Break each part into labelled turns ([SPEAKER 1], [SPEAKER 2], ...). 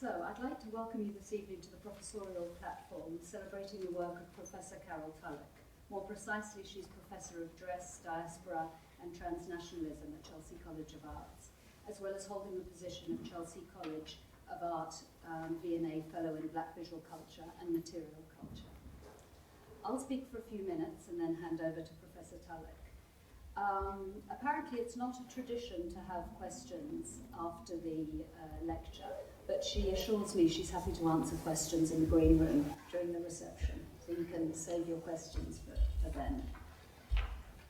[SPEAKER 1] So, I'd like to welcome you this evening to the Professorial Platform, celebrating the work of Professor Carol Tulloch. More precisely, she's Professor of Dress, Diaspora and Transnationalism at Chelsea College of Arts, as well as holding the position of Chelsea College of Art V&A Fellow in Black Visual Culture and Material Culture. I'll speak for a few minutes and then hand over to Professor Tulloch. Apparently it's not a tradition to have questions after the lecture, but she assures me she's happy to answer questions in the green room during the reception, so you can save your questions for then.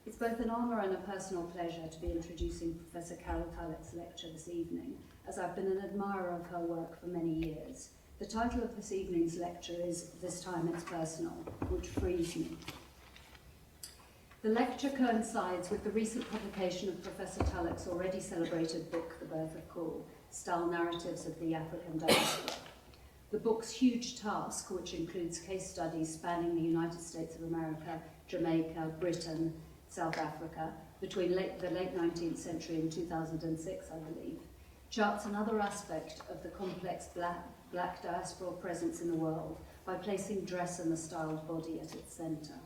[SPEAKER 1] It's both an honour and a personal pleasure to be introducing Professor Carol Tulloch's lecture this evening, as I've been an admirer of her work for many years. The title of this evening's lecture is This Time It's Personal, which frees me. The lecture coincides with the recent publication of Professor Tulloch's already celebrated book, The Birth of Cool, Style Narratives of the African Diaspora. The book's huge task, which includes case studies spanning the United States of America, Jamaica, Britain, South Africa, between the late 19th century and 2006, I believe, charts another aspect of the complex black diaspora presence in the world by placing dress and the styled body at its centre.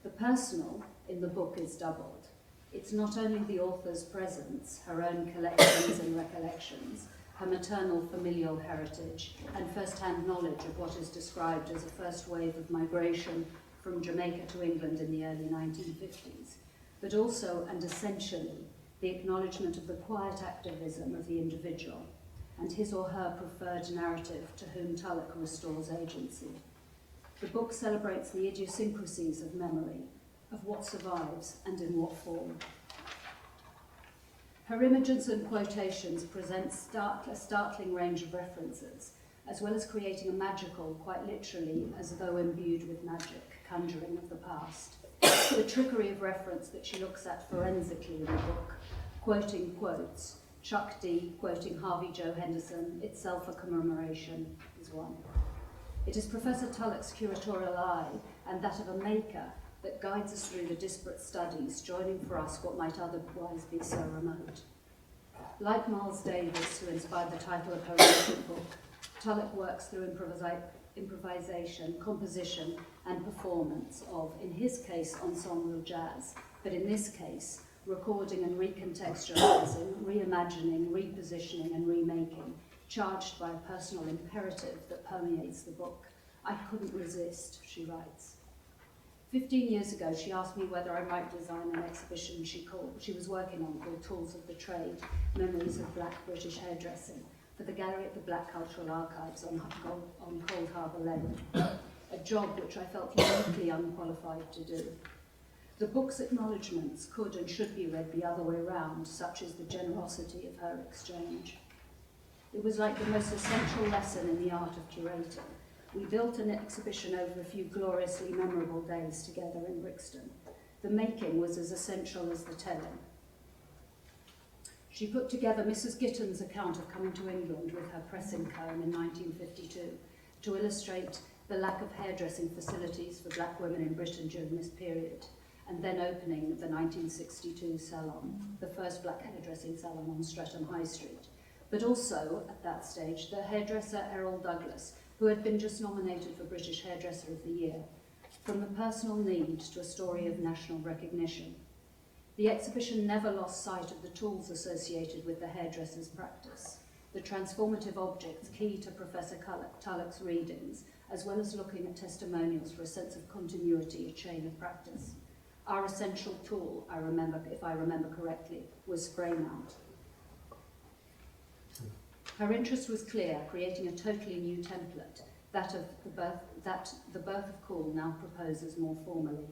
[SPEAKER 1] The personal in the book is doubled. It's not only the author's presence, her own collections and recollections, her maternal familial heritage, and first-hand knowledge of what is described as a first wave of migration from Jamaica to England in the early 1950s, but also and essentially the acknowledgement of the quiet activism of the individual and his or her preferred narrative to whom Tulloch restores agency. The book celebrates the idiosyncrasies of memory, of what survives and in what form. Her images and quotations present a startling range of references, as well as creating a magical, quite literally, as though imbued with magic, conjuring of the past. The trickery of reference that she looks at forensically in the book, quoting quotes, Chuck D quoting Harvey Joe Henderson, itself a commemoration, is one. It is Professor Tulloch's curatorial eye and that of a maker that guides us through the disparate studies, joining for us what might otherwise be so remote. Like Miles Davis, who inspired the title of her recent book, Tulloch works through improvisation, composition, and performance of, in his case, ensemble jazz, but in this case, recording and recontextualizing, reimagining, repositioning, and remaking, charged by a personal imperative that permeates the book. I couldn't resist, she writes. 15 years ago, she asked me whether I might design an exhibition she was working on called Tools of the Trade, Memories of Black British Hairdressing, for the gallery at the Black Cultural Archives on Cold Harbour Lane, a job which I felt uniquely unqualified to do. The book's acknowledgements could and should be read the other way round, such is the generosity of her exchange. It was like the most essential lesson in the art of curating. We built an exhibition over a few gloriously memorable days together in Brixton. The making was as essential as the telling. She put together Mrs. Gitton's account of coming to England with her pressing comb in 1952 to illustrate the lack of hairdressing facilities for black women in Britain during this period, and then opening the 1962 salon, the first black hairdressing salon on Streatham High Street. But also, at that stage, the hairdresser Errol Douglas, who had been just nominated for British Hairdresser of the Year, from the personal need to a story of national recognition. The exhibition never lost sight of the tools associated with the hairdresser's practice, the transformative objects key to Professor Tulloch's readings, as well as looking at testimonials for a sense of continuity, a chain of practice. Our essential tool, if I remember correctly, was spray mount. Her interest was clear, creating a totally new template, that the Birth of Cool now proposes more formally.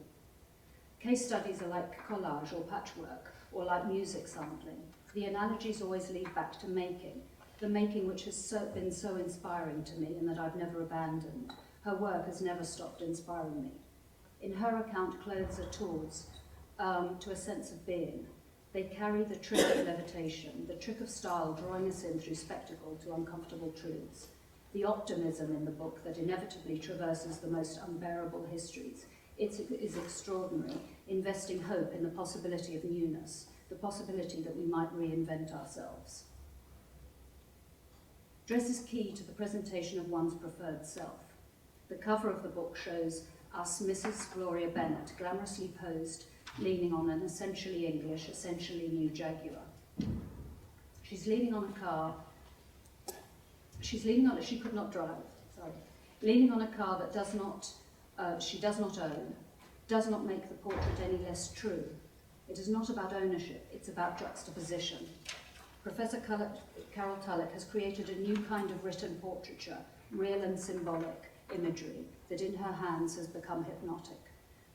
[SPEAKER 1] Case studies are like collage or patchwork, or like music sampling. The analogies always lead back to making, the making which has been so inspiring to me and that I've never abandoned. Her work has never stopped inspiring me. In her account, clothes are tools to a sense of being. They carry the trick of levitation, the trick of style drawing us in through spectacle to uncomfortable truths. The optimism in the book that inevitably traverses the most unbearable histories. It is extraordinary, investing hope in the possibility of newness, the possibility that we might reinvent ourselves. Dress is key to the presentation of one's preferred self. The cover of the book shows us Mrs. Gloria Bennett, glamorously posed, leaning on an essentially English, essentially new Jaguar. She's leaning on a car. She could not drive, sorry. Leaning on a car that she does not own, does not make the portrait any less true. It is not about ownership, it's about juxtaposition. Professor Carol Tulloch has created a new kind of written portraiture, real and symbolic imagery, that in her hands has become hypnotic.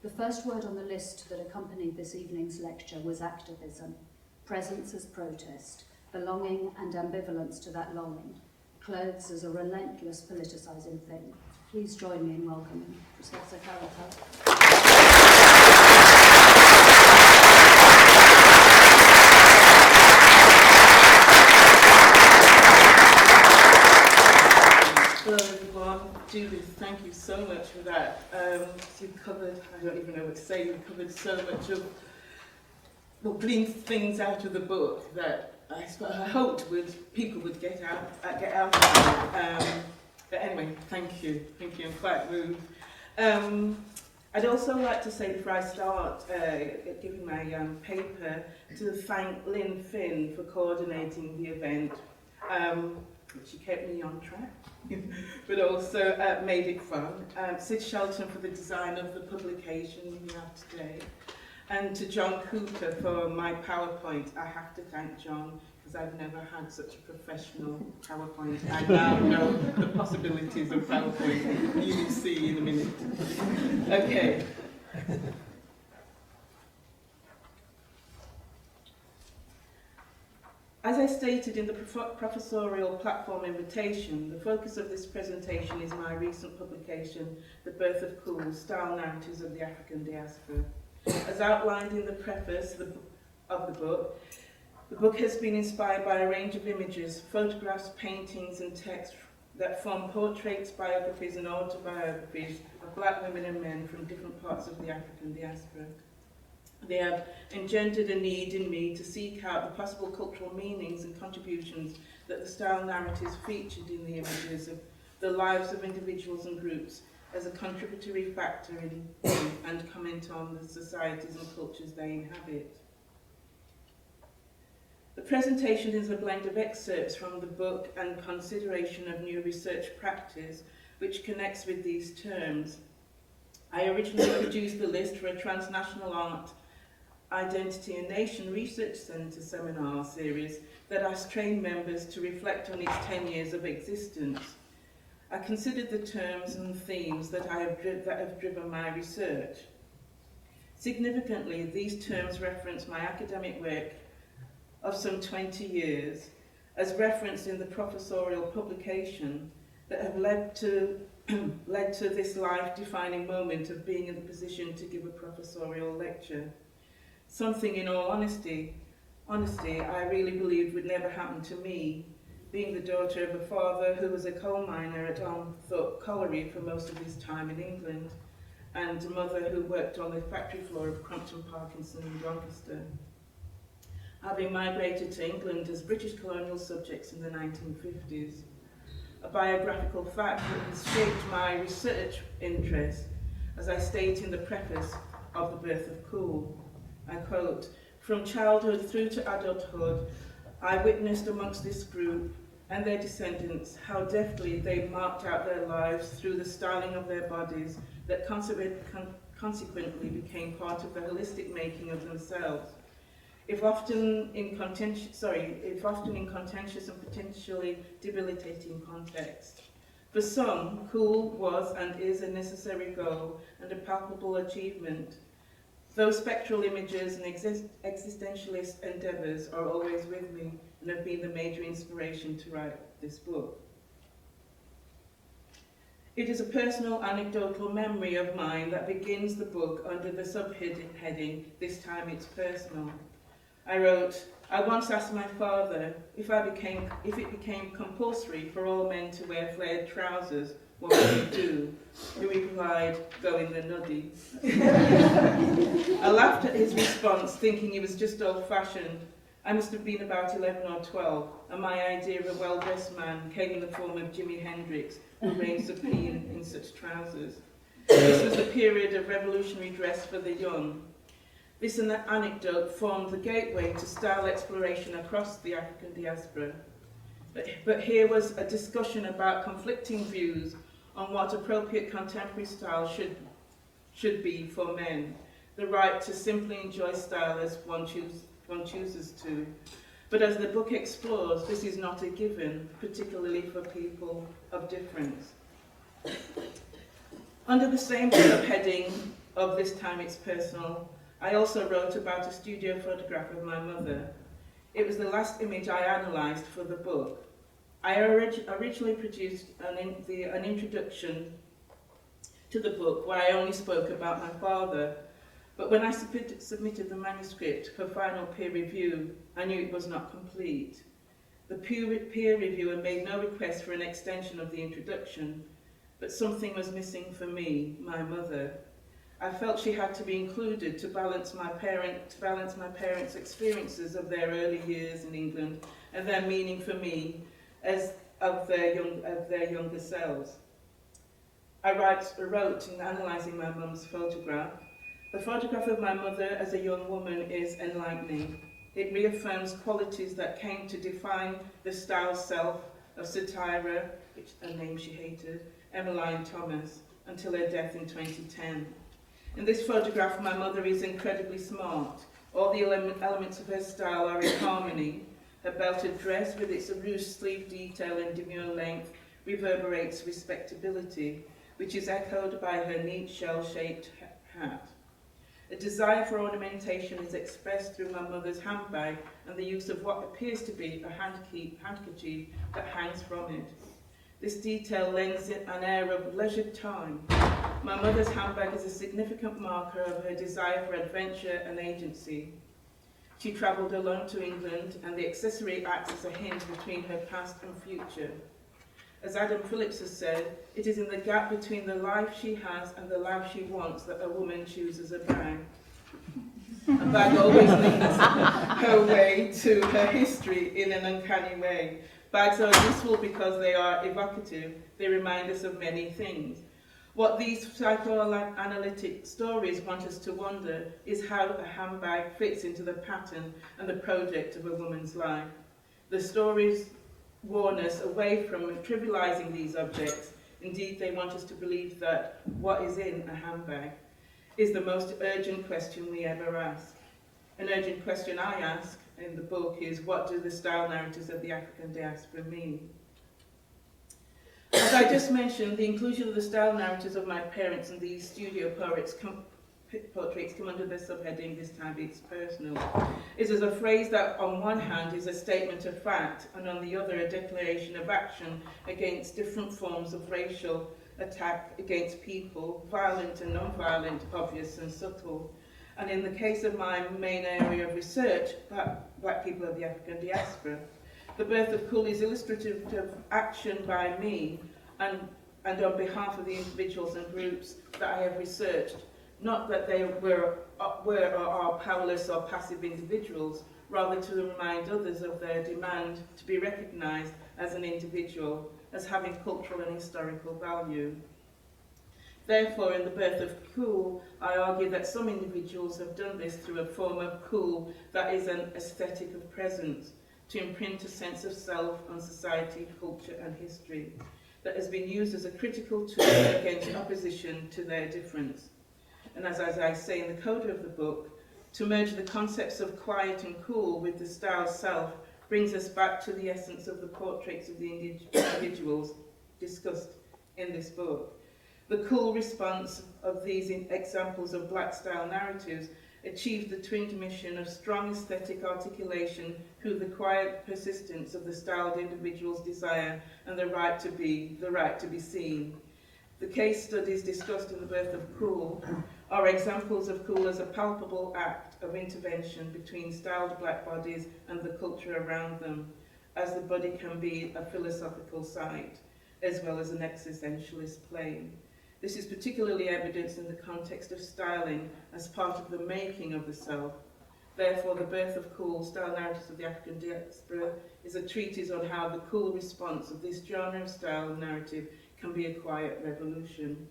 [SPEAKER 1] The first word on the list that accompanied this evening's lecture was activism, presence as protest, belonging and ambivalence to that longing, clothes as a relentless politicizing thing. Please join me in welcoming Professor Carol Tulloch.
[SPEAKER 2] Hello everyone, Judith, thank you so much for that. You've covered, I don't even know what to say, you've covered so much of, well, gleaned things out of the book that I hoped people would get out of it. But anyway, thank you, I'm quite moved. I'd also like to say before I start giving my paper, to thank Lynn Finn for coordinating the event. She kept me on track, but also made it fun. Sid Shelton for the design of the publication we have today. And to John Cooper for my PowerPoint. I have to thank John, because I've never had such a professional PowerPoint. I now know the possibilities of PowerPoint. You will see in a minute. Okay. As I stated in the Professorial Platform invitation, the focus of this presentation is my recent publication, The Birth of Cool, Style Narratives of the African Diaspora. As outlined in the preface of the book has been inspired by a range of images, photographs, paintings and text that form portraits, biographies and autobiographies of black women and men from different parts of the African diaspora. They have engendered a need in me to seek out the possible cultural meanings and contributions that the style narratives featured in the images of the lives of individuals and groups as a contributory factor in and comment on the societies and cultures they inhabit. The presentation is a blend of excerpts from the book and consideration of new research practice which connects with these terms. I originally produced the list for a transnational art, identity and nation research centre seminar series that asked trained members to reflect on its 10 years of existence. I considered the terms and themes that have driven my research. Significantly, these terms reference my academic work of some 20 years, as referenced in the professorial publication, that have led to this life-defining moment of being in the position to give a professorial lecture. Something, in all honesty, I really believed would never happen to me, being the daughter of a father who was a coal miner at Armthorpe Colliery for most of his time in England, and a mother who worked on the factory floor of Crompton Parkinson in Doncaster. Having migrated to England as British colonial subjects in the 1950s, a biographical fact that has shaped my research interest, as I state in the preface of The Birth of Cool. I quote, "From childhood through to adulthood, I witnessed amongst this group and their descendants how deftly they marked out their lives through the styling of their bodies that consequently became part of the holistic making of themselves. If often in contentious and potentially debilitating context. For some, cool was and is a necessary goal and a palpable achievement. Those spectral images and existentialist endeavours are always with me and have been the major inspiration to write this book. It is a personal anecdotal memory of mine that begins the book under the subheading, "This time it's personal." I wrote, "I once asked my father if it became compulsory for all men to wear flared trousers, what would you do?" He replied, "Go in the nuddy." I laughed at his response, thinking he was just old-fashioned, I must have been about 11 or 12, and my idea of a well-dressed man came in the form of Jimi Hendrix, who reigned supreme in such trousers. This was the period of revolutionary dress for the young. This anecdote formed the gateway to style exploration across the African diaspora. But here was a discussion about conflicting views on what appropriate contemporary style should be for men. The right to simply enjoy style as one chooses to. But as the book explores, this is not a given, particularly for people of difference. Under the same subheading of This Time It's Personal, I also wrote about a studio photograph of my mother. It was the last image I analysed for the book. I originally produced an introduction to the book where I only spoke about my father, but when I submitted the manuscript for final peer review, I knew it was not complete. The peer reviewer made no request for an extension of the introduction, but something was missing for me, my mother. I felt she had to be included to balance my parents' experiences of their early years in England and their meaning for me as of their younger selves. I wrote in analysing my mum's photograph. The photograph of my mother as a young woman is enlightening. It reaffirms qualities that came to define the style self of Satira, which a name she hated, Emmeline Thomas, until her death in 2010. In this photograph, my mother is incredibly smart. All the elements of her style are in harmony. Her belted dress, with its ruched sleeve detail and demure length, reverberates respectability, which is echoed by her neat shell-shaped hat. A desire for ornamentation is expressed through my mother's handbag and the use of what appears to be a handkerchief that hangs from it. This detail lends it an air of leisured time. My mother's handbag is a significant marker of her desire for adventure and agency. She travelled alone to England, and the accessory acts as a hinge between her past and future. As Adam Phillips has said, it is in the gap between the life she has and the life she wants that a woman chooses a bag. A bag always links her way to her history in an uncanny way. Bags are useful because they are evocative. They remind us of many things. What these psychoanalytic stories want us to wonder is how a handbag fits into the pattern and the project of a woman's life. The stories warn us away from trivializing these objects. Indeed, they want us to believe that what is in a handbag is the most urgent question we ever ask. An urgent question I ask in the book is, what do the style narratives of the African diaspora mean? As I just mentioned, the inclusion of the style narratives of my parents and these studio portraits come under the subheading, This Time It's Personal. It is a phrase that on one hand is a statement of fact, and on the other a declaration of action against different forms of racial attack against people, violent and non-violent, obvious and subtle. And in the case of my main area of research, black people of the African diaspora, the birth of Cool is illustrative of action by me and on behalf of the individuals and groups that I have researched. Not that they were or are powerless or passive individuals, rather to remind others of their demand to be recognised as an individual, as having cultural and historical value. Therefore, in the birth of Cool, I argue that some individuals have done this through a form of cool that is an aesthetic of presence, to imprint a sense of self on society, culture and history, that has been used as a critical tool against opposition to their difference. And as I say in the coda of the book, to merge the concepts of quiet and cool with the style self brings us back to the essence of the portraits of the individuals discussed in this book. The cool response of these examples of black style narratives achieved the twinned mission of strong aesthetic articulation through the quiet persistence of the styled individual's desire and the right to be seen. The case studies discussed in The Birth of Cool are examples of cool as a palpable act of intervention between styled black bodies and the culture around them, as the body can be a philosophical site, as well as an existentialist plane. This is particularly evidenced in the context of styling as part of the making of the self. Therefore, The Birth of Cool, Style Narratives of the African Diaspora is a treatise on how the cool response of this genre of style and narrative can be a quiet revolution.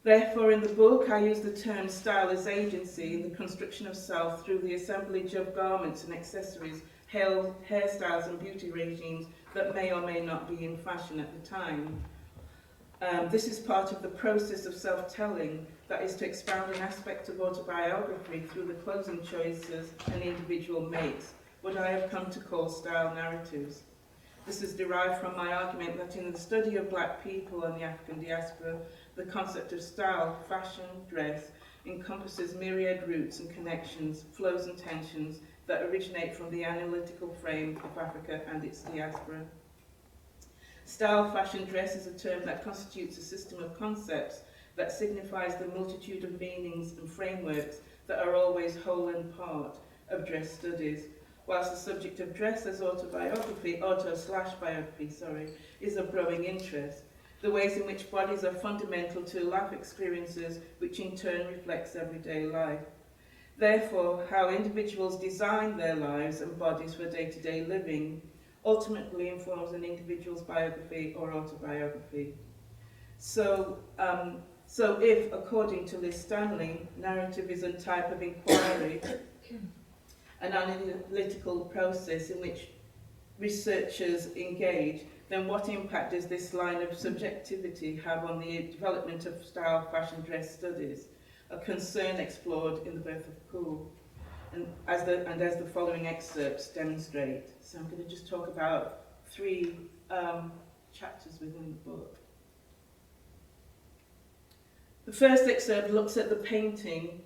[SPEAKER 2] Therefore, in the book, I use the term style as agency in the construction of self through the assemblage of garments and accessories, hairstyles and beauty regimes that may or may not be in fashion at the time. This is part of the process of self-telling, that is to expound an aspect of autobiography through the clothing choices an individual makes, what I have come to call style narratives. This is derived from my argument that in the study of black people and the African diaspora, the concept of style, fashion, dress, encompasses myriad roots and connections, flows and tensions that originate from the analytical frame of Africa and its diaspora. Style, fashion, dress is a term that constitutes a system of concepts that signifies the multitude of meanings and frameworks that are always whole and part of dress studies, whilst the subject of dress as autobiography, is of growing interest. The ways in which bodies are fundamental to life experiences, which in turn reflects everyday life. Therefore, how individuals design their lives and bodies for day-to-day living ultimately informs an individual's biography or autobiography. So if, according to Liz Stanley, narrative is a type of inquiry, an analytical process in which researchers engage, then what impact does this line of subjectivity have on the development of style, fashion, dress studies, a concern explored in The Birth of Cool, and as the following excerpts demonstrate. So I'm going to just talk about 3 chapters within the book. The first excerpt looks at the painting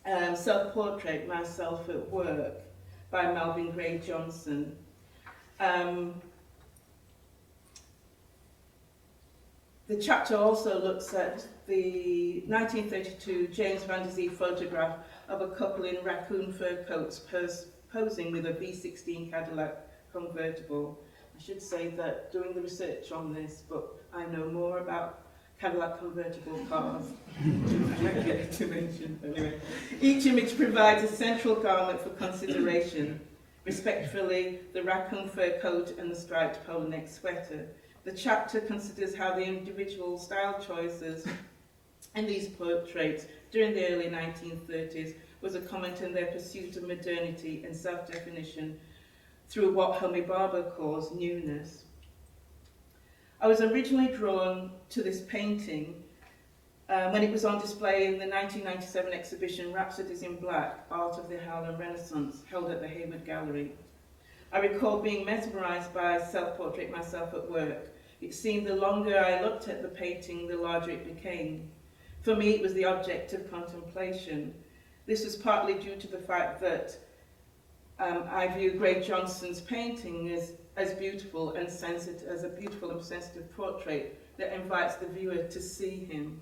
[SPEAKER 2] Self-Portrait, Myself at Work by Melvin Gray Johnson. The chapter also looks at the 1932 James Van Der Zee photograph of a couple in raccoon fur coats posing with a V16 Cadillac convertible. I should say that doing the research on this book, I know more about Cadillac convertible cars. To mention. Anyway, each image provides a central garment for consideration. Respectfully, the raccoon fur coat and the striped polo neck sweater. The chapter considers how the individual style choices in these portraits during the early 1930s was a comment on their pursuit of modernity and self-definition through what Homi Bhabha calls newness. I was originally drawn to this painting when it was on display in the 1997 exhibition Rhapsodies in Black, Art of the Harlem Renaissance, held at the Hayward Gallery. I recall being mesmerised by Self-Portrait, Myself at Work. It seemed the longer I looked at the painting, the larger it became. For me, it was the object of contemplation. This was partly due to the fact that I view Gray Johnson's painting as beautiful and sensitive, as a beautiful and sensitive portrait that invites the viewer to see him.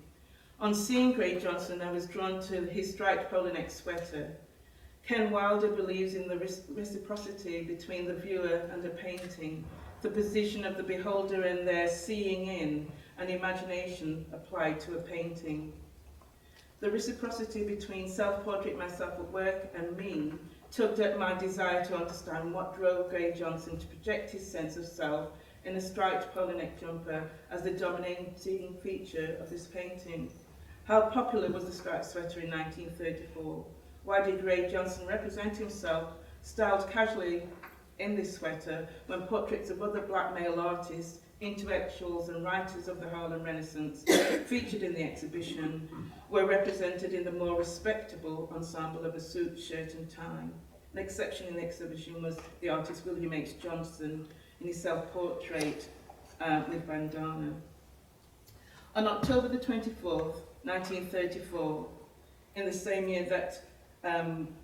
[SPEAKER 2] On seeing Gray Johnson, I was drawn to his striped polo neck sweater. Ken Wilder believes in the reciprocity between the viewer and the painting, the position of the beholder and their seeing in, and imagination applied to a painting. The reciprocity between Self-Portrait, Myself at Work and me tugged at my desire to understand what drove Gray Johnson to project his sense of self in a striped polo neck jumper as the dominating feature of this painting. How popular was the striped sweater in 1934? Why did Gray Johnson represent himself styled casually in this sweater when portraits of other black male artists, intellectuals and writers of the Harlem Renaissance featured in the exhibition were represented in the more respectable ensemble of a suit, shirt and tie? An exception in the exhibition was the artist William H. Johnson in his self-portrait with bandana. On October the 24th, 1934, in the same year that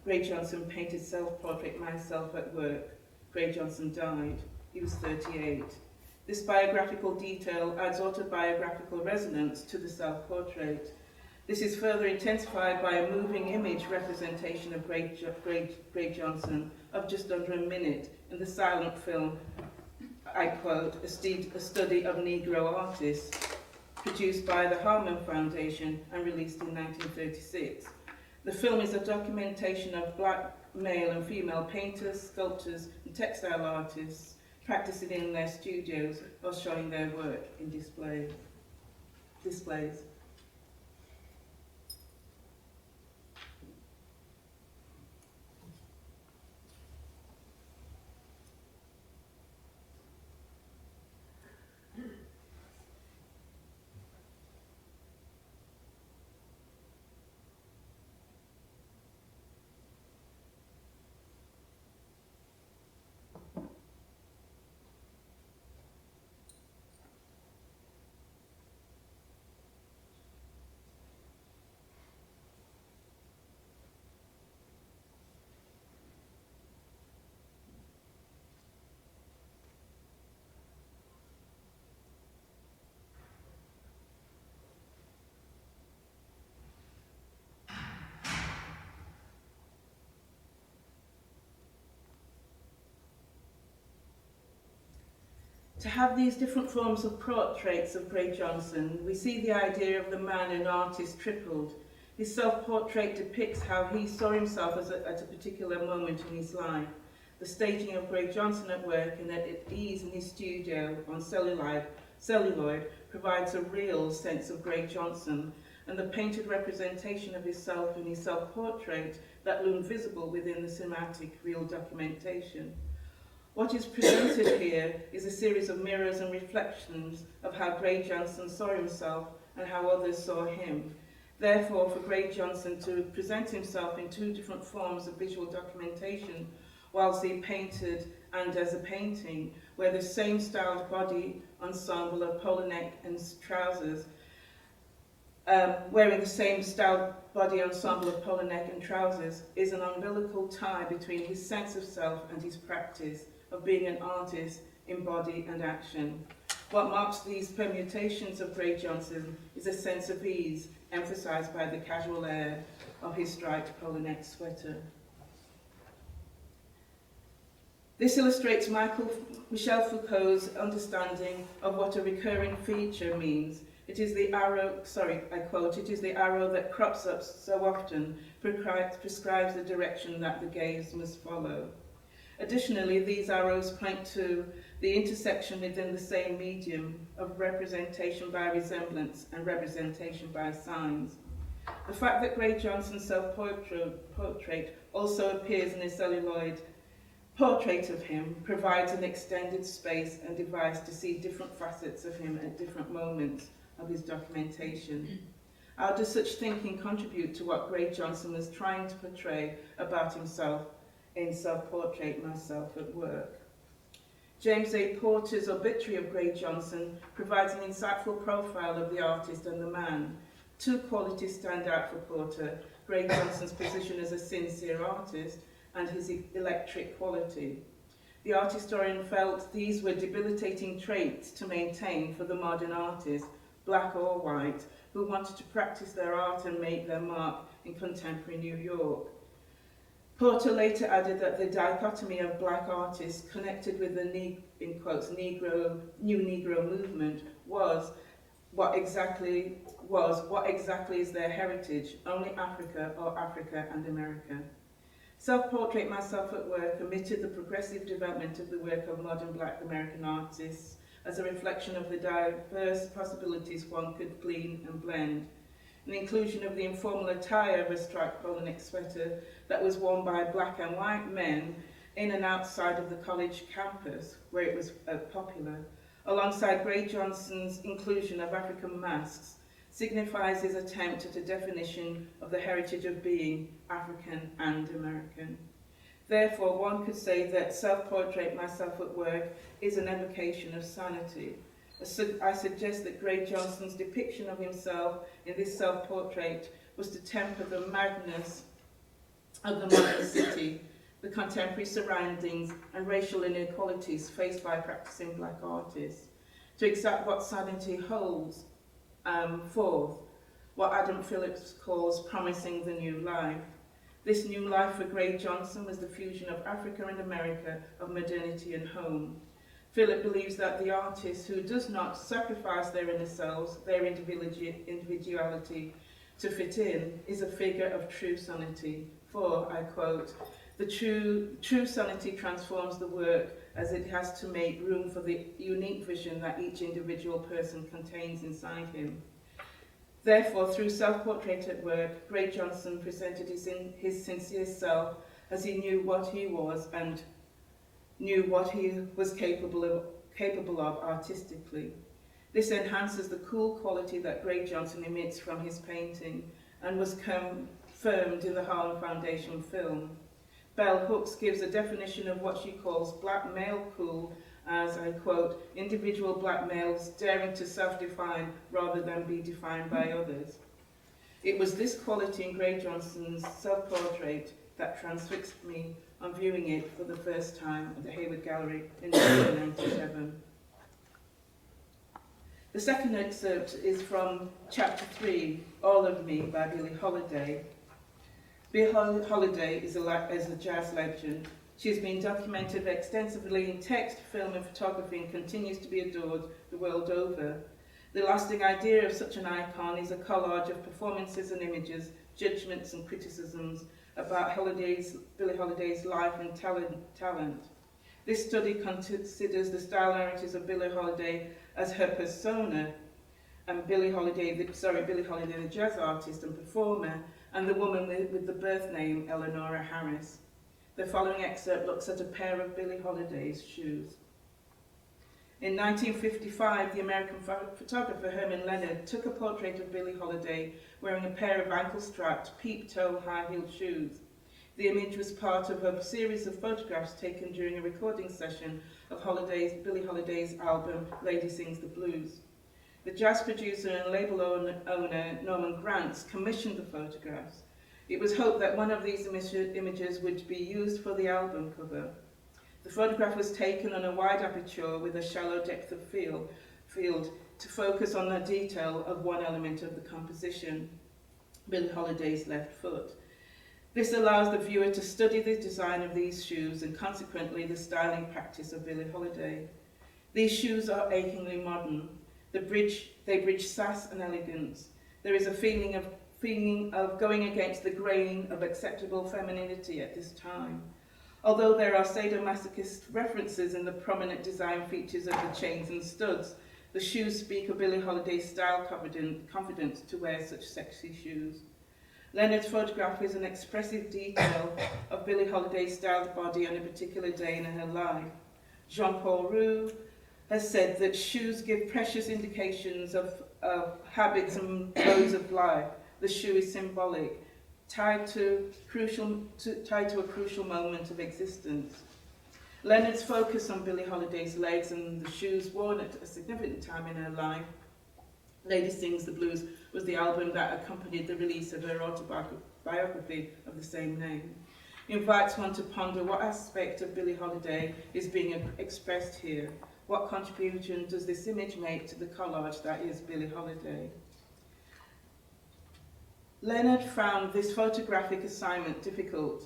[SPEAKER 2] Gray Johnson painted Self-Portrait, Myself at Work, Gray Johnson died. He was 38. This biographical detail adds autobiographical resonance to the self-portrait. This is further intensified by a moving image representation of Gray Johnson of just under a minute in the silent film, I quote, a study of Negro artists, produced by the Harman Foundation and released in 1936. The film is a documentation of black male and female painters, sculptors and textile artists practicing in their studios or showing their work in displays. To have these different forms of portraits of Gray Johnson, we see the idea of the man and artist tripled. His self-portrait depicts how he saw himself at a particular moment in his life. The staging of Gray Johnson at work and at ease in his studio on celluloid provides a real sense of Gray Johnson, and the painted representation of himself in his self-portrait that loomed visible within the cinematic real documentation. What is presented here is a series of mirrors and reflections of how Gray Johnson saw himself and how others saw him. Therefore, for Gray Johnson to present himself in two different forms of visual documentation, whilst he painted and as a painting, where the same styled body ensemble of polo neck and trousers, wearing the same styled body ensemble of polo neck and trousers, is an umbilical tie between his sense of self and his practice of being an artist in body and action. What marks these permutations of Gray Johnson is a sense of ease, emphasised by the casual air of his striped polo neck sweater. This illustrates Michel Foucault's understanding of what a recurring feature means. It is the arrow, I quote, "It is the arrow that crops up so often, prescribes the direction that the gaze must follow." Additionally, these arrows point to the intersection within the same medium of representation by resemblance and representation by signs. The fact that Gray Johnson's self-portrait also appears in a celluloid portrait of him provides an extended space and device to see different facets of him at different moments of his documentation. How does such thinking contribute to what Gray Johnson was trying to portray about himself in Self-Portrait Myself at Work? James A. Porter's obituary of Gray Johnson provides an insightful profile of the artist and the man. Two qualities stand out for Porter: Gray Johnson's position as a sincere artist and his electric quality. The art historian felt these were debilitating traits to maintain for the modern artist, black or white, who wanted to practice their art and make their mark in contemporary New York. Porter later added that the dichotomy of black artists connected with the in quotes, new Negro movement was what exactly is their heritage, only Africa or Africa and America. Self-Portrait Myself at Work omitted the progressive development of the work of modern black American artists as a reflection of the diverse possibilities one could glean and blend. An inclusion of the informal attire of a striped polo neck sweater that was worn by black and white men in and outside of the college campus, where it was popular, alongside Gray Johnson's inclusion of African masks, signifies his attempt at a definition of the heritage of being African and American. Therefore, one could say that Self-Portrait Myself at Work is an evocation of sanity. I suggest that Gray Johnson's depiction of himself in this self-portrait was to temper the madness of the modern city, the contemporary surroundings and racial inequalities faced by practicing black artists, to exact what sanity holds forth, what Adam Phillips calls promising the new life. This new life for Gray Johnson was the fusion of Africa and America, of modernity and home. Philip believes that the artist who does not sacrifice their inner selves, their individuality, to fit in is a figure of true sanity. For, I quote, the true sanity transforms the work as it has to make room for the unique vision that each individual person contains inside him. Therefore, through self-portraited work, Gray Johnson presented his sincere self as he knew what he was and knew what he was capable of artistically. This enhances the cool quality that Gray Johnson emits from his painting and was confirmed in the Harlem Foundation film. Bell Hooks gives a definition of what she calls black male cool as, I quote, individual black males daring to self-define rather than be defined by others. It was this quality in Gray Johnson's self-portrait that transfixed me on viewing it for the first time at the Hayward Gallery in 1997. The second excerpt is from Chapter 3, All of Me by Billie Holiday. Billie Holiday is a jazz legend. She has been documented extensively in text, film and photography and continues to be adored the world over. The lasting idea of such an icon is a collage of performances and images, judgments and criticisms about Billie Holiday's life and talent. This study considers the style narratives of Billie Holiday as her persona, and Billie Holiday, the jazz artist and performer, and the woman with the birth name Eleanora Harris. The following excerpt looks at a pair of Billie Holiday's shoes. In 1955, the American photographer Herman Leonard took a portrait of Billie Holiday wearing a pair of ankle-strapped, peep-toe, high-heeled shoes. The image was part of a series of photographs taken during a recording session of Billie Holiday's album, Lady Sings the Blues. The jazz producer and label owner, Norman Granz, commissioned the photographs. It was hoped that one of these images would be used for the album cover. The photograph was taken on a wide aperture with a shallow depth of field to focus on the detail of one element of the composition, Billie Holiday's left foot. This allows the viewer to study the design of these shoes and consequently the styling practice of Billie Holiday. These shoes are achingly modern. They bridge sass and elegance. There is a feeling of going against the grain of acceptable femininity at this time. Although there are sadomasochist references in the prominent design features of the chains and studs, the shoes speak of Billie Holiday's style confidence to wear such sexy shoes. Leonard's photograph is an expressive detail of Billie Holiday's styled body on a particular day in her life. Jean-Paul Roux has said that shoes give precious indications of habits and modes of life. The shoe is symbolic, tied to a crucial moment of existence. Leonard's focus on Billie Holiday's legs and the shoes worn at a significant time in her life. Lady Sings the Blues was the album that accompanied the release of her autobiography of the same name. Invites one to ponder what aspect of Billie Holiday is being expressed here. What contribution does this image make to the collage that is Billie Holiday? Leonard found this photographic assignment difficult.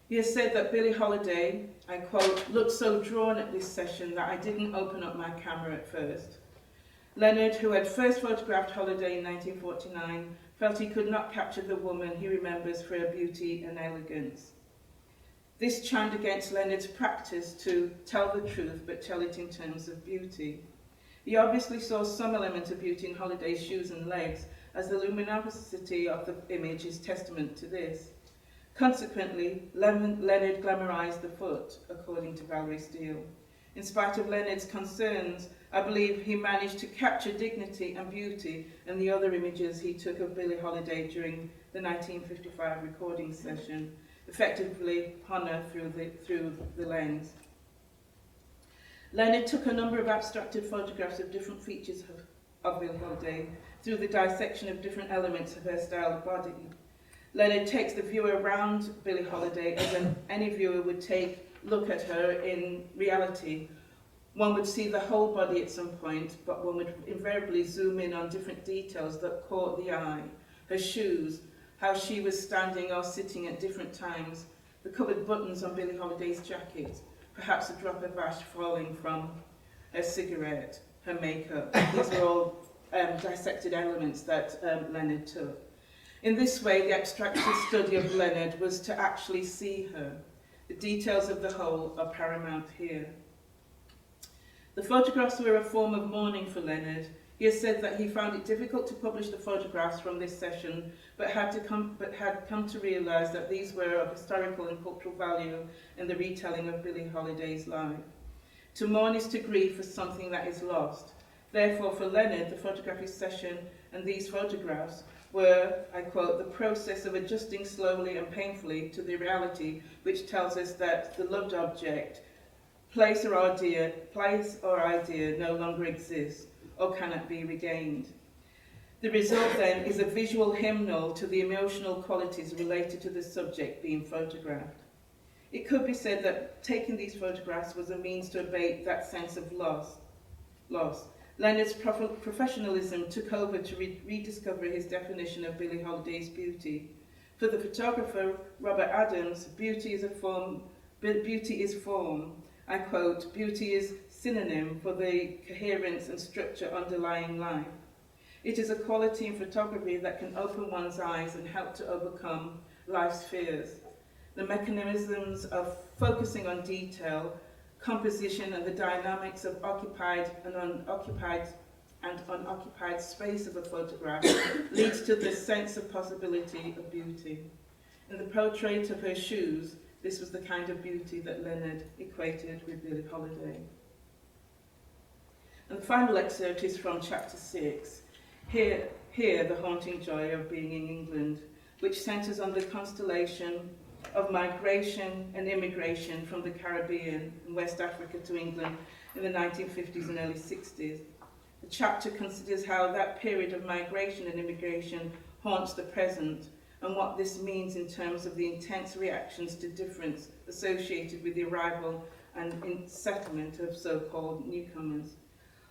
[SPEAKER 2] He has said that Billie Holiday, I quote, looked so drawn at this session that I didn't open up my camera at first. Leonard, who had first photographed Holiday in 1949, felt he could not capture the woman he remembers for her beauty and elegance. This chimed against Leonard's practice to tell the truth, but tell it in terms of beauty. He obviously saw some element of beauty in Holiday's shoes and legs, as the luminosity of the image is testament to this. Consequently, Leonard glamorized the foot, according to Valerie Steele. In spite of Leonard's concerns, I believe he managed to capture dignity and beauty in the other images he took of Billie Holiday during the 1955 recording session, effectively upon her through the lens. Leonard took a number of abstracted photographs of different features of Billie Holiday through the dissection of different elements of her style of body. Leonard takes the viewer around Billie Holiday as any viewer would look at her in reality. One would see the whole body at some point, but one would invariably zoom in on different details that caught the eye. Her shoes, how she was standing or sitting at different times, the covered buttons on Billie Holiday's jacket, perhaps a drop of ash falling from her cigarette, her makeup. These were all dissected elements that Leonard took. In this way, the abstracted study of Leonard was to actually see her. The details of the whole are paramount here. The photographs were a form of mourning for Leonard. He has said that he found it difficult to publish the photographs from this session, but had come to realise that these were of historical and cultural value in the retelling of Billie Holiday's life. To mourn is to grieve for something that is lost. Therefore, for Leonard, the photographic session and these photographs were, I quote, the process of adjusting slowly and painfully to the reality which tells us that the loved object, place or idea no longer exists or cannot be regained. The result then is a visual hymnal to the emotional qualities related to the subject being photographed. It could be said that taking these photographs was a means to abate that sense of loss. Leonard's professionalism took over to rediscover his definition of Billie Holiday's beauty. For the photographer Robert Adams, beauty is form. I quote, beauty is synonym for the coherence and structure underlying life. It is a quality in photography that can open one's eyes and help to overcome life's fears. The mechanisms of focusing on detail, composition and the dynamics of occupied and unoccupied space of a photograph leads to the sense of possibility of beauty. In the portrait of her shoes, this was the kind of beauty that Leonard equated with Billie Holiday. And the final excerpt is from chapter 6. Here, the haunting joy of being in England, which centres on the constellation of migration and immigration from the Caribbean and West Africa to England in the 1950s and early 60s. The chapter considers how that period of migration and immigration haunts the present and what this means in terms of the intense reactions to difference associated with the arrival and settlement of so-called newcomers.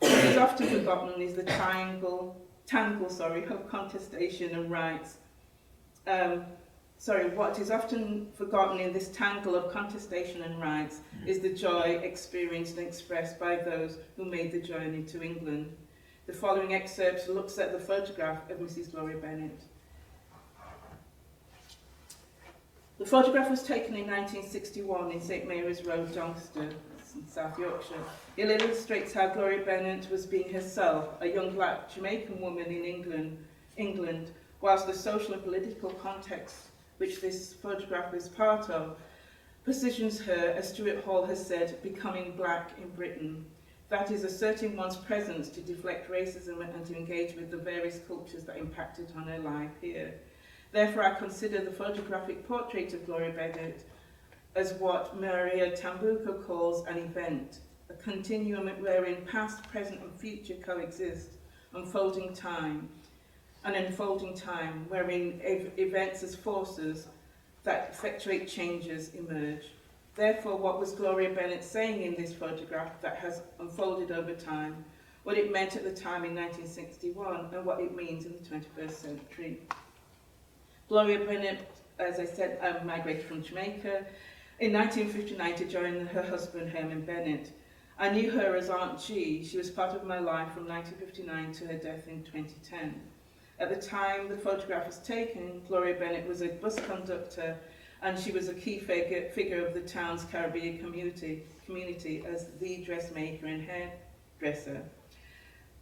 [SPEAKER 2] What is often forgotten is the tangle of contestation and rights. What is often forgotten in this tangle of contestation and rights is the joy experienced and expressed by those who made the journey to England. The following excerpt looks at the photograph of Mrs. Gloria Bennett. The photograph was taken in 1961 in St Mary's Road, Doncaster, in South Yorkshire. It illustrates how Gloria Bennett was being herself, a young black Jamaican woman in England, whilst the social and political context which this photograph is part of positions her, as Stuart Hall has said, becoming black in Britain. That is, asserting one's presence to deflect racism and to engage with the various cultures that impacted on her life here. Therefore, I consider the photographic portrait of Gloria Bennett as what Maria Tambuco calls an event, a continuum wherein past, present and future coexist, an unfolding time wherein events as forces that effectuate changes emerge. Therefore, what was Gloria Bennett saying in this photograph that has unfolded over time, what it meant at the time in 1961 and what it means in the 21st century. Gloria Bennett, as I said, migrated from Jamaica in 1959 to join her husband Herman Bennett. I knew her as Aunt G. She was part of my life from 1959 to her death in 2010. At the time the photograph was taken, Gloria Bennett was a bus conductor and she was a key figure of the town's Caribbean community as the dressmaker and hairdresser.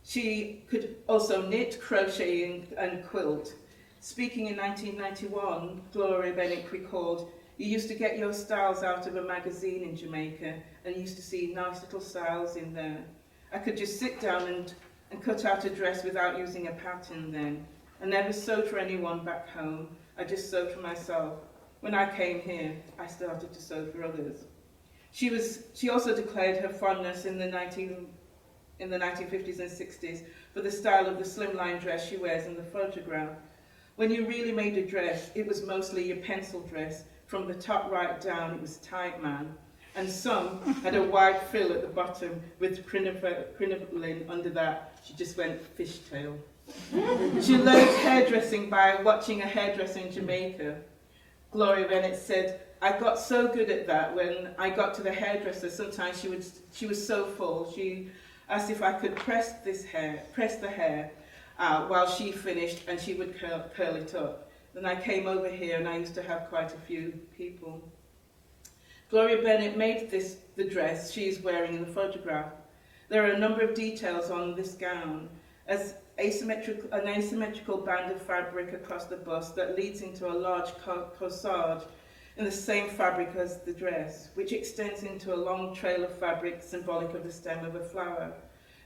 [SPEAKER 2] She could also knit, crochet and quilt. Speaking in 1991, Gloria Bennett recalled, "You used to get your styles out of a magazine in Jamaica and used to see nice little styles in there. I could just sit down and cut out a dress without using a pattern then. I never sewed for anyone back home, I just sewed for myself. When I came here, I started to sew for others." She also declared her fondness in the 1950s and 60s for the style of the slimline dress she wears in the photograph. When you really made a dress, it was mostly your pencil dress. From the top right down, it was tight, man. And some had a wide frill at the bottom with crinoline under that. She just went fishtail. She learned hairdressing by watching a hairdresser in Jamaica. Gloria Bennett said, "I got so good at that when I got to the hairdresser, sometimes she was so full, she asked if I could press the hair out while she finished and she would curl it up. Then I came over here and I used to have quite a few people. Gloria Bennett made this the dress she is wearing in the photograph. There are a number of details on this gown, as an asymmetrical band of fabric across the bust that leads into a large corsage in the same fabric as the dress, which extends into a long trail of fabric symbolic of the stem of a flower.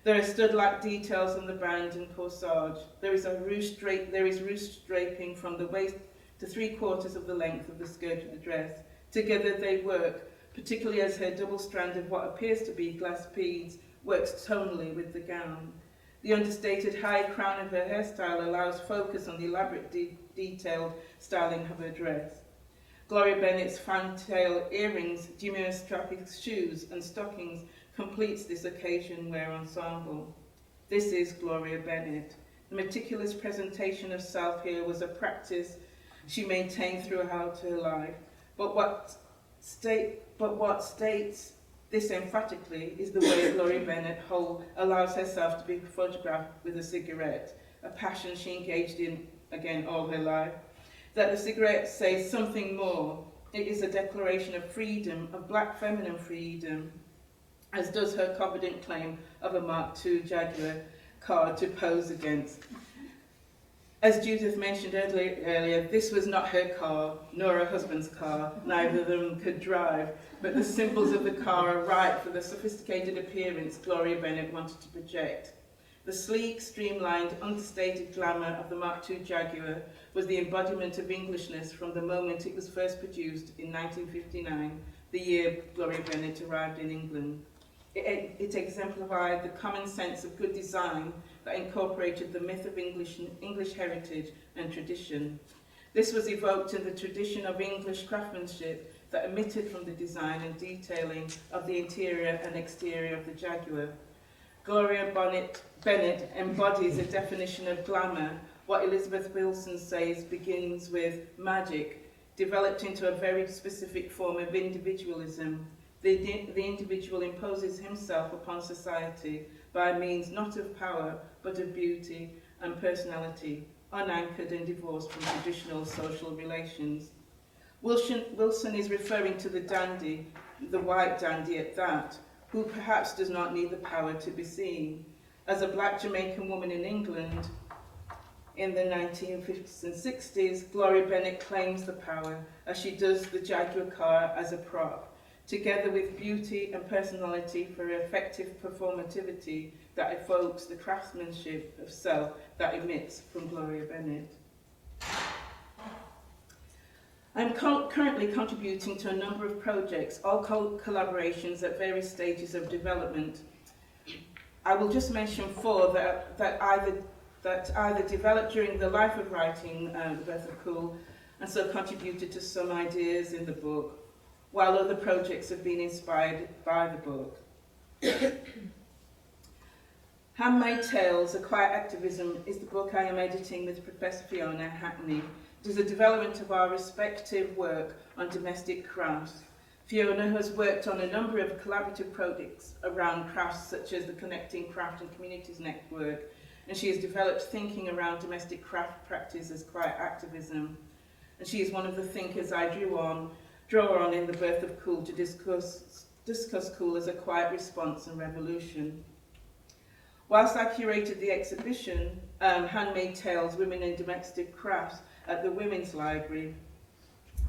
[SPEAKER 2] There are stud-like details on the band and corsage. There is ruched draping from the waist to 3/4 of the length of the skirt of the dress. Together they work, particularly as her double strand of what appears to be glass beads works tonally with the gown. The understated high crown of her hairstyle allows focus on the elaborate detailed styling of her dress. Gloria Bennett's fantail earrings, demure strappy shoes and stockings completes this occasion wear ensemble. This is Gloria Bennett. The meticulous presentation of self here was a practice she maintained throughout her life. But what states this emphatically is the way Gloria Bennett allows herself to be photographed with a cigarette, a passion she engaged in, again, all her life. That the cigarette says something more. It is a declaration of freedom, of black feminine freedom, as does her confident claim of a Mark II Jaguar car to pose against. As Judith mentioned earlier, this was not her car, nor her husband's car. Neither of them could drive, but the symbols of the car are right for the sophisticated appearance Gloria Bennett wanted to project. The sleek, streamlined, understated glamour of the Mark II Jaguar was the embodiment of Englishness from the moment it was first produced in 1959, the year Gloria Bennett arrived in England. It exemplified the common sense of good design that incorporated the myth of English heritage and tradition. This was evoked in the tradition of English craftsmanship that emitted from the design and detailing of the interior and exterior of the Jaguar. Gloria Bennett embodies a definition of glamour, what Elizabeth Wilson says begins with magic, developed into a very specific form of individualism. The individual imposes himself upon society by means not of power, but of beauty and personality, unanchored and divorced from traditional social relations. Wilson is referring to the dandy, the white dandy at that, who perhaps does not need the power to be seen. As a black Jamaican woman in England in the 1950s and 60s, Gloria Bennett claims the power, as she does the Jaguar car as a prop, together with beauty and personality for effective performativity that evokes the craftsmanship of self that emits from Gloria Bennett. I'm currently contributing to a number of projects, all collaborations at various stages of development. I will just mention 4 that either developed during the life of writing The Birth of Cool, and so contributed to some ideas in the book, while other projects have been inspired by the book. Handmade Tales, A Quiet Activism is the book I am editing with Professor Fiona Hackney. It is a development of our respective work on domestic crafts. Fiona has worked on a number of collaborative projects around crafts, such as the Connecting Craft and Communities Network, and she has developed thinking around domestic craft practice as quiet activism. And she is one of the thinkers I draw on in The Birth of Cool to discuss Cool as a quiet response and revolution. Whilst I curated the exhibition, Handmade Tales, Women in Domestic Crafts, at the Women's Library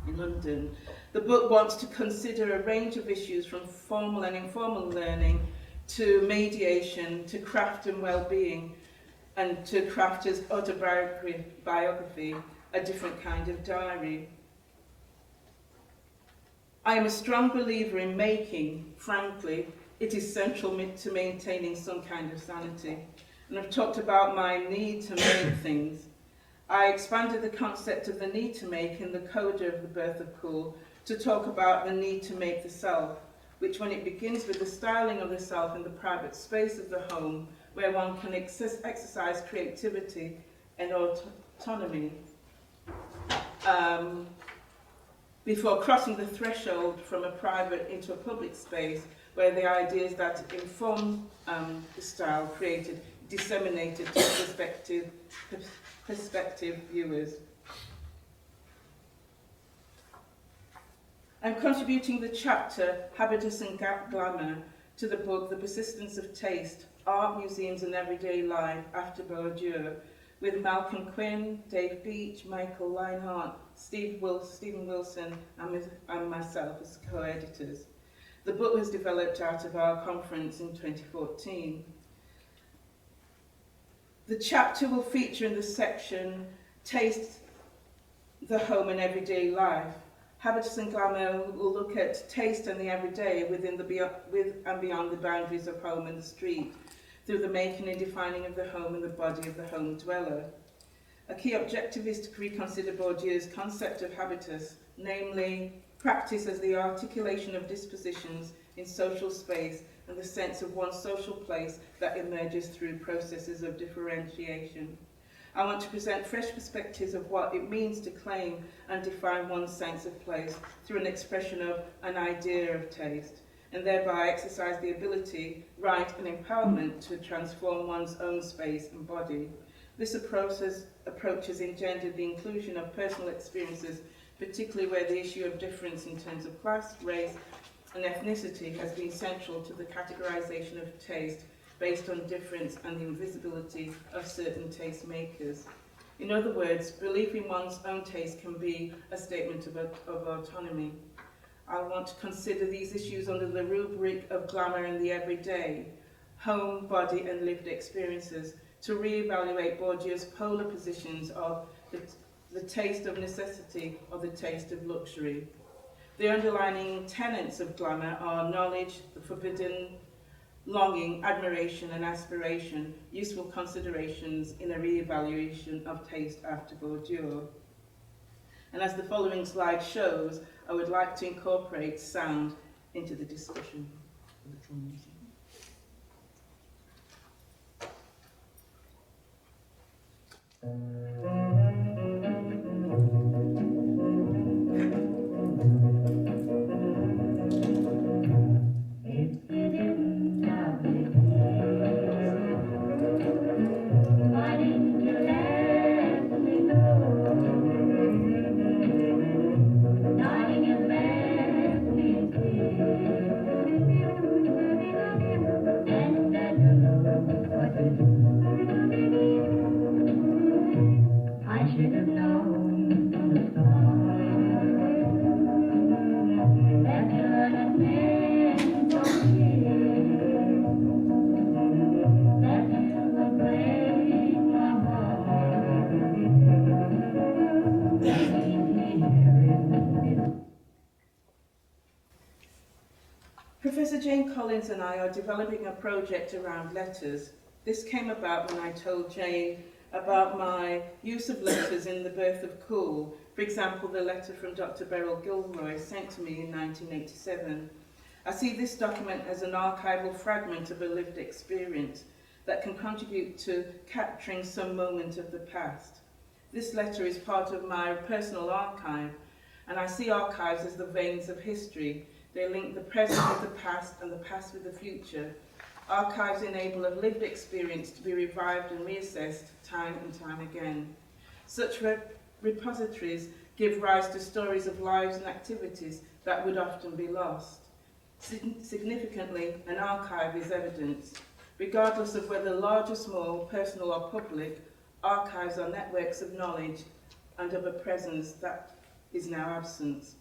[SPEAKER 2] in London, the book wants to consider a range of issues from formal and informal learning to mediation, to craft and well-being, and to craft as autobiography, a different kind of diary. I am a strong believer in making. Frankly, it is central to maintaining some kind of sanity. And I've talked about my need to make things. I expanded the concept of the need to make in the coda of The Birth of Cool to talk about the need to make the self, which when it begins with the styling of the self in the private space of the home, where one can exercise creativity and autonomy, before crossing the threshold from a private into a public space, where the ideas that inform the style created disseminated to prospective viewers. I'm contributing the chapter Habitus and Glamour to the book The Persistence of Taste, Art, Museums and Everyday Life After Bourdieu, with Malcolm Quinn, Dave Beach, Michael Leinhart, Stephen Wilson and myself as co-editors. The book was developed out of our conference in 2014. The chapter will feature in the section Taste, the Home and Everyday Life. Habitus and Glamour will look at taste and the everyday with and beyond the boundaries of home and the street, through the making and defining of the home and the body of the home dweller. A key objective is to reconsider Bourdieu's concept of habitus, namely practice as the articulation of dispositions in social space and the sense of one's social place that emerges through processes of differentiation. I want to present fresh perspectives of what it means to claim and define one's sense of place through an expression of an idea of taste, and thereby exercise the ability, right and empowerment to transform one's own space and body. This approach has engendered the inclusion of personal experiences, particularly where the issue of difference in terms of class, race and ethnicity has been central to the categorization of taste based on difference and the invisibility of certain taste makers. In other words, belief in one's own taste can be a statement of autonomy. I want to consider these issues under the rubric of glamour and the everyday, home, body and lived experiences, to re-evaluate Bourdieu's polar positions of the taste of necessity or the taste of luxury. The underlying tenets of glamour are knowledge, the forbidden, longing, admiration and aspiration, useful considerations in a re-evaluation of taste after Bourdieu. And as the following slide shows, I would like to incorporate sound into the discussion. Professor Jane Collins and I are developing a project around letters. This came about when I told Jane about my use of letters in The Birth of Cool. For example, the letter from Dr. Beryl Gilroy sent to me in 1987. I see this document as an archival fragment of a lived experience that can contribute to capturing some moment of the past. This letter is part of my personal archive, and I see archives as the veins of history. They link the present with the past and the past with the future. Archives enable a lived experience to be revived and reassessed time and time again. Such repositories give rise to stories of lives and activities that would often be lost. Significantly, an archive is evidence. Regardless of whether large or small, personal or public, archives are networks of knowledge and of a presence that is now absent.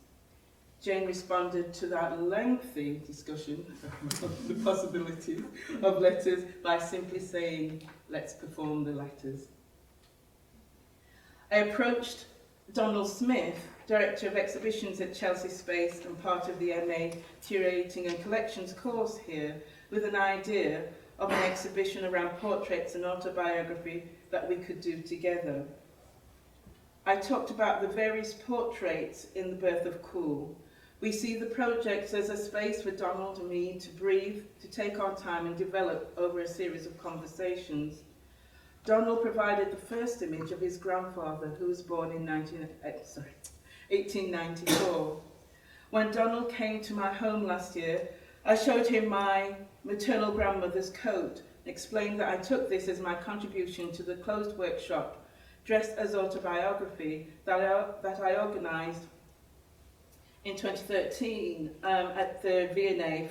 [SPEAKER 2] Jane responded to that lengthy discussion of the possibilities of letters by simply saying, let's perform the letters. I approached Donald Smith, Director of Exhibitions at Chelsea Space and part of the MA Curating and Collections course here, with an idea of an exhibition around portraits and autobiography that we could do together. I talked about the various portraits in The Birth of Cool. We see the project as a space for Donald and me to breathe, to take our time and develop over a series of conversations. Donald provided the first image of his grandfather, who was born in 1894. When Donald came to my home last year, I showed him my maternal grandmother's coat and explained that I took this as my contribution to the closed workshop, dressed as autobiography, that I organised in 2013 at the V&A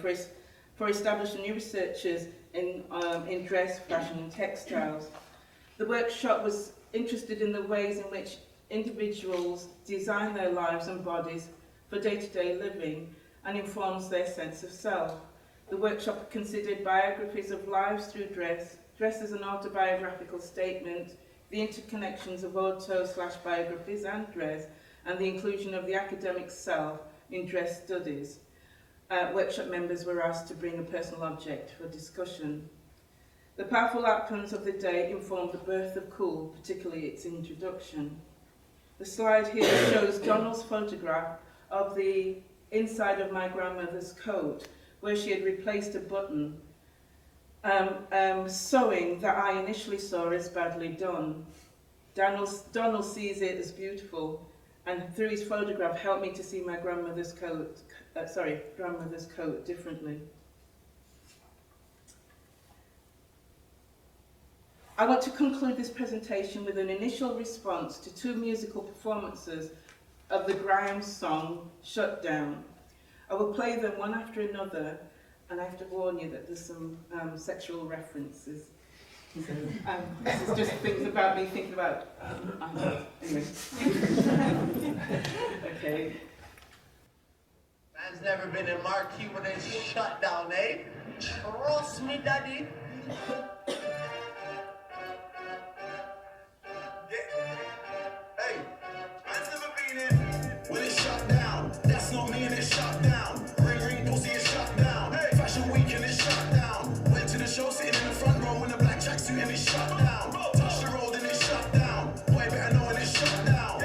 [SPEAKER 2] for establishing new researchers in dress, fashion and textiles. The workshop was interested in the ways in which individuals design their lives and bodies for day-to-day living and informs their sense of self. The workshop considered biographies of lives through dress, dress as an autobiographical statement, the interconnections of auto/biographies and dress, and the inclusion of the academic self in dress studies. Workshop members were asked to bring a personal object for discussion. The powerful outcomes of the day informed the birth of Cool, particularly its introduction. The slide here shows Donald's photograph of the inside of my grandmother's coat, where she had replaced a button, sewing that I initially saw as badly done. Donald sees it as beautiful, and through his photograph helped me to see my grandmother's coat differently. I want to conclude this presentation with an initial response to two musical performances of the Grimes song, Shut Down. I will play them one after another, and I have to warn you that there's some sexual references. So, this is just things about me thinking about. Anyway. Okay.
[SPEAKER 3] Man's never been in Marquee when it's shut down, eh? Trust me, daddy. Hey, man's never been in when it's shut down. That's not me and it's shut down. Ring ring pussy is shut down. Hey, fashion week and it's shut down. Went to the show sitting in the front row in a black tracksuit and it's shut down. Touch the road and it's shut down. Boy better know and it's shut down.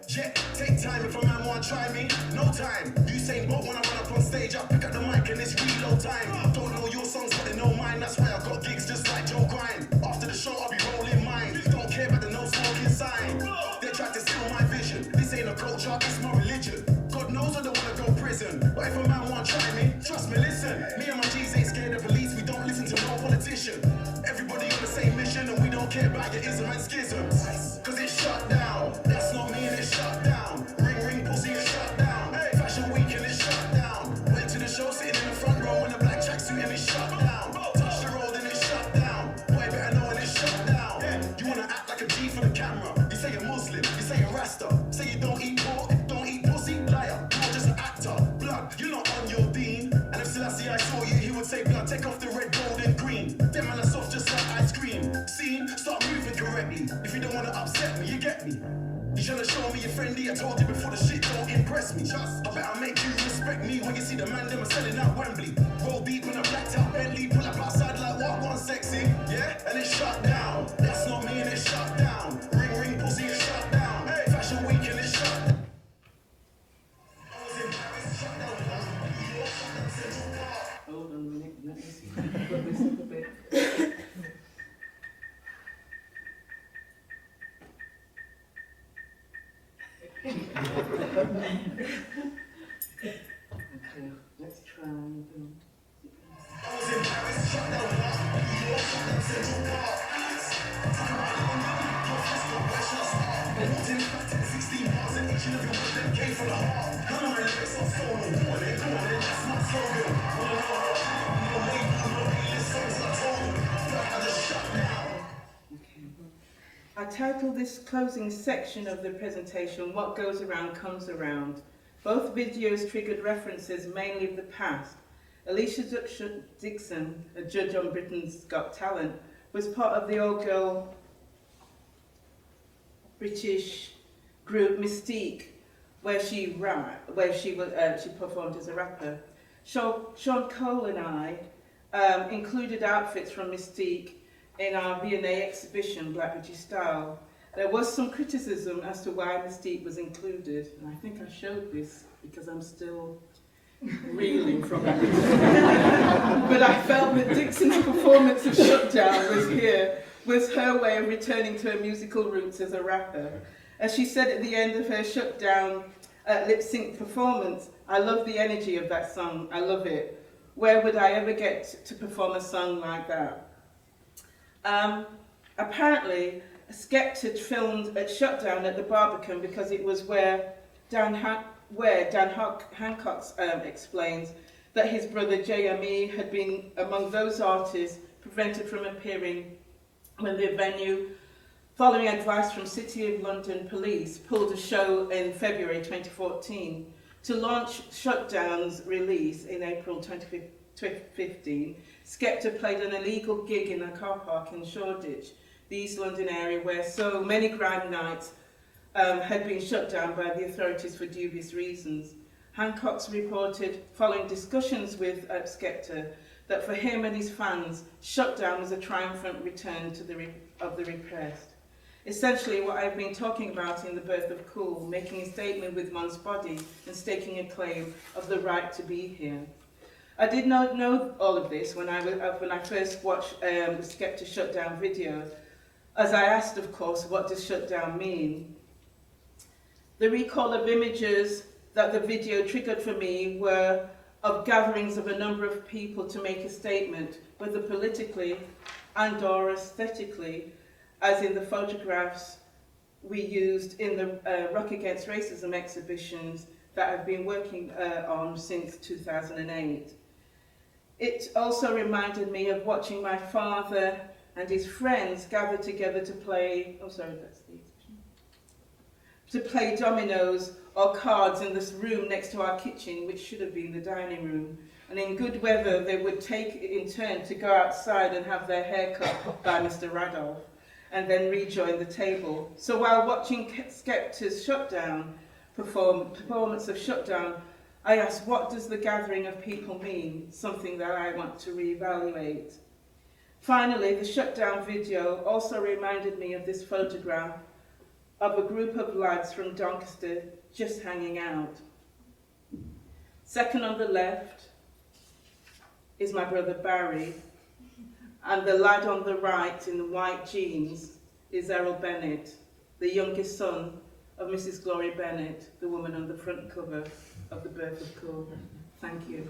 [SPEAKER 3] Yeah, take time if a man want to try me. No time. Usain Bolt when I run up on stage, I pick up the mic and it's reload time. Don't know your songs, but they know mine. That's why I got gigs just like Joe Grime. After the show, I'll be rolling mine. Don't care about the no smoking sign. They tried to steal my vision. This ain't a culture, it's my religion. God knows I don't want to go prison. But if a man want to try me, trust me, listen. Me and my G's ain't scared of police. We don't listen to no politician. Everybody on the same mission, and we don't care about your ism and schisms. Cause it's shut down. That's not me and it's shut down. Ring ring pussy is shut down. Fashion week and it's shut down. Went to the show sitting in the front row in a black tracksuit and it's shut down. Touch the road and it's shut down. Boy better know and it's shut down. You wanna act like a G for the camera. You say you're Muslim, you say you're Rasta. Say you don't eat pork, don't eat pussy, liar. You're just an actor. Blood, you're not on your bean. And if Selassie I saw you, he would say blood, take off the red, gold and green. Them man are soft just like ice cream. Scene, start moving correctly. If you don't wanna upset me, you get me. You tryna show me you're friendly, I told you before the shit don't impress me. I better make you respect me when you see the man them are selling out Wembley. Roll deep in a blacked out Bentley, pull up outside like what one sexy, yeah? And it's shut down, that's not me and it's shut down. Ring ring pussy is shut down, fashion week and it's shut down.
[SPEAKER 2] Hold on a minute, let me see. Put this up a bit. Okay, let's try. I titled this closing section of the presentation, What Goes Around Comes Around. Both videos triggered references mainly of the past. Alicia Dixon, a judge on Britain's Got Talent, was part of the all-girl British group Mystique, where she performed as a rapper. Sean Cole and I included outfits from Mystique in our V&A exhibition, Black British Style. There was some criticism as to why Mystique was included, and I think I showed this because I'm still reeling from it. But I felt that Dixon's performance of Shutdown was her way of returning to her musical roots as a rapper. As she said at the end of her Shutdown lip-sync performance, I love the energy of that song, I love it. Where would I ever get to perform a song like that? Apparently, Skepta filmed at Shutdown at the Barbican because it was where Dan where Dan Hancock explains that his brother JME had been among those artists prevented from appearing when the venue, following advice from City of London Police, pulled a show in February 2014. To launch Shutdown's release in April 2015, Skepta played an illegal gig in a car park in Shoreditch, the East London area where so many grime nights had been shut down by the authorities for dubious reasons. Hancock's reported, following discussions with Skepta, that for him and his fans, Shutdown was a triumphant return to the repressed. Essentially what I've been talking about in The Birth of Cool, making a statement with one's body and staking a claim of the right to be here. I did not know all of this when I first watched the Skepta Shutdown video, as I asked, of course, what does shutdown mean? The recall of images that the video triggered for me were of gatherings of a number of people to make a statement, whether politically and or aesthetically, as in the photographs we used in the Rock Against Racism exhibitions that I've been working on since 2008. It also reminded me of watching my father and his friends gather together to play, to play dominoes or cards in this room next to our kitchen, which should have been the dining room. And in good weather, they would take it in turn to go outside and have their hair cut by Mr. Radolph, and then rejoin the table. So while watching Skepta's Shutdown performance of Shutdown, I asked, what does the gathering of people mean? Something that I want to reevaluate. Finally, the Shutdown video also reminded me of this photograph of a group of lads from Doncaster just hanging out. Second on the left is my brother Barry, and the lad on the right in the white jeans is Errol Bennett, the youngest son of Mrs. Glory Bennett, the woman on the front cover of The Birth of Cool. Thank you.